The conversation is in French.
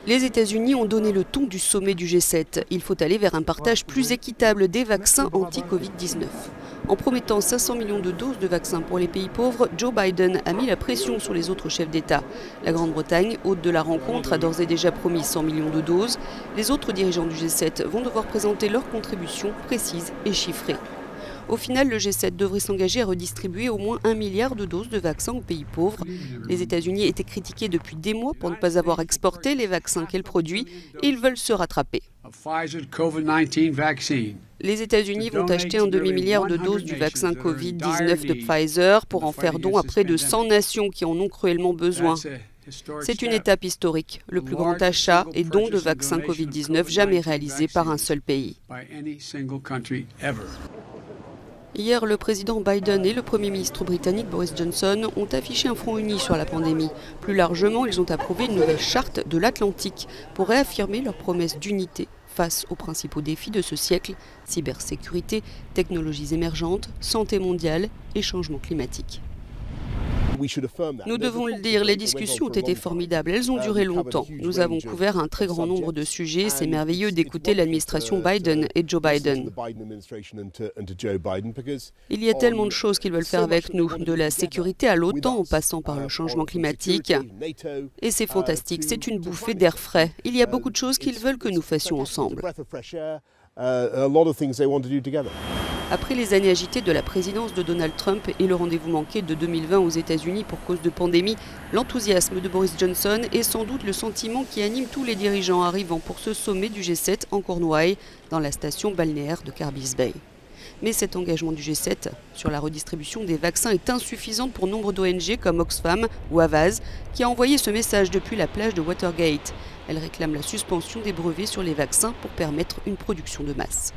Les États-Unis ont donné le ton du sommet du G7. Il faut aller vers un partage plus équitable des vaccins anti-Covid-19. En promettant 500 millions de doses de vaccins pour les pays pauvres, Joe Biden a mis la pression sur les autres chefs d'État. La Grande-Bretagne, hôte de la rencontre, a d'ores et déjà promis 100 millions de doses. Les autres dirigeants du G7 vont devoir présenter leurs contributions précises et chiffrées. Au final, le G7 devrait s'engager à redistribuer au moins 1 milliard de doses de vaccins aux pays pauvres. Les États-Unis étaient critiqués depuis des mois pour ne pas avoir exporté les vaccins qu'elle produit et ils veulent se rattraper. Les États-Unis vont acheter un demi-milliard de doses du vaccin Covid-19 de Pfizer pour en faire don à près de 100 nations qui en ont cruellement besoin. C'est une étape historique, le plus grand achat et don de vaccins Covid-19 jamais réalisé par un seul pays. Hier, le président Biden et le Premier ministre britannique Boris Johnson ont affiché un front uni sur la pandémie. Plus largement, ils ont approuvé une nouvelle charte de l'Atlantique pour réaffirmer leur promesse d'unité face aux principaux défis de ce siècle, cybersécurité, technologies émergentes, santé mondiale et changement climatique. Nous devons le dire, les discussions ont été formidables, elles ont duré longtemps. Nous avons couvert un très grand nombre de sujets, c'est merveilleux d'écouter l'administration Biden et Joe Biden. Il y a tellement de choses qu'ils veulent faire avec nous, de la sécurité à l'OTAN en passant par le changement climatique. Et c'est fantastique, c'est une bouffée d'air frais. Il y a beaucoup de choses qu'ils veulent que nous fassions ensemble. Après les années agitées de la présidence de Donald Trump et le rendez-vous manqué de 2020 aux États-Unis pour cause de pandémie, l'enthousiasme de Boris Johnson est sans doute le sentiment qui anime tous les dirigeants arrivant pour ce sommet du G7 en Cornouailles, dans la station balnéaire de Carby's Bay. Mais cet engagement du G7 sur la redistribution des vaccins est insuffisant pour nombre d'ONG comme Oxfam ou Havas, qui a envoyé ce message depuis la plage de Watergate. Elle réclame la suspension des brevets sur les vaccins pour permettre une production de masse.